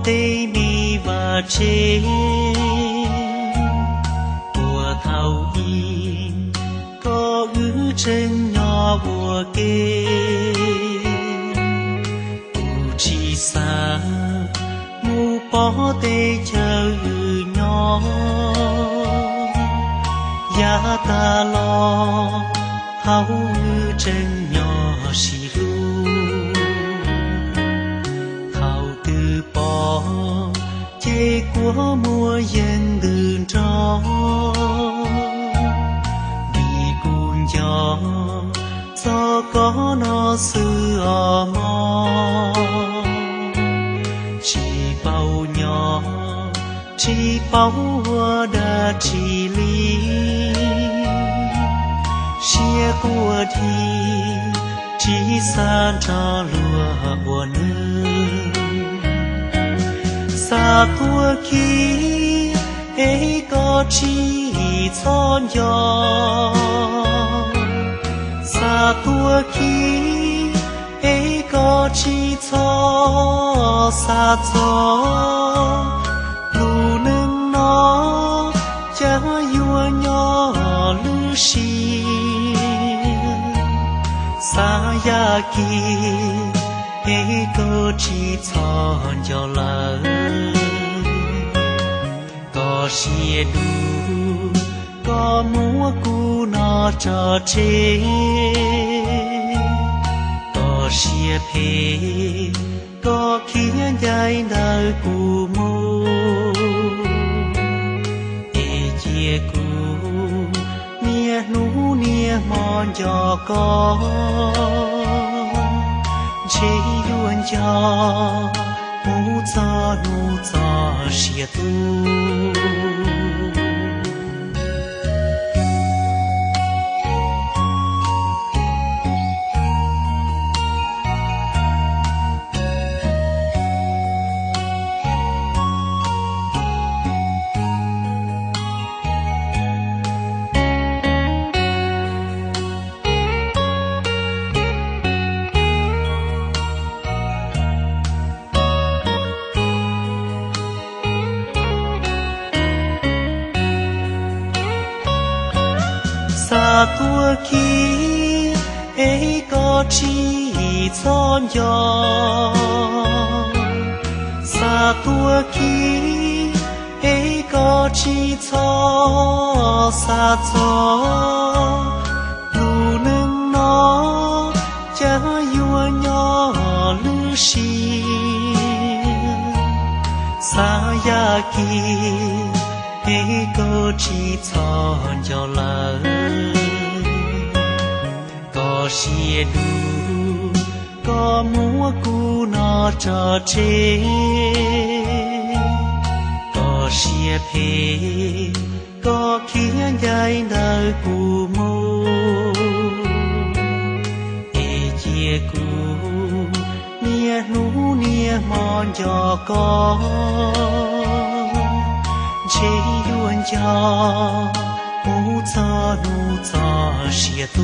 地你瓦切我头一个日真要我给不起啥木包的叫日鸟呀大咯头日真要西路结果莫言的着你姑娘早个那是么气包鸟气包我的气力写过题几三着落我呢sa tua ki e ko chi chon yo sa tua ki e ko chi cho sa cho lu nang no cha yu nyo lu shi sa ya ki e ko chi chon yo la có xie đu có múa cu nó cho chế có xie phê có khiến dây đời cu mô e chia cu nia nú nia mòn cho có chế yuan cho mu za nu za xie tu sa tua ki e ko chi chon yo sa tua ki e ko chi cho sa cho lu nang no cha yu nyo lu shi sa ya ki e ko chi chon yo la có xie đu có múa cu nó cho chế có xie phê có khiến dây đời cu mô e chia cu nia nú nia mòn cho có chế yuan cho mu za nu za xie tu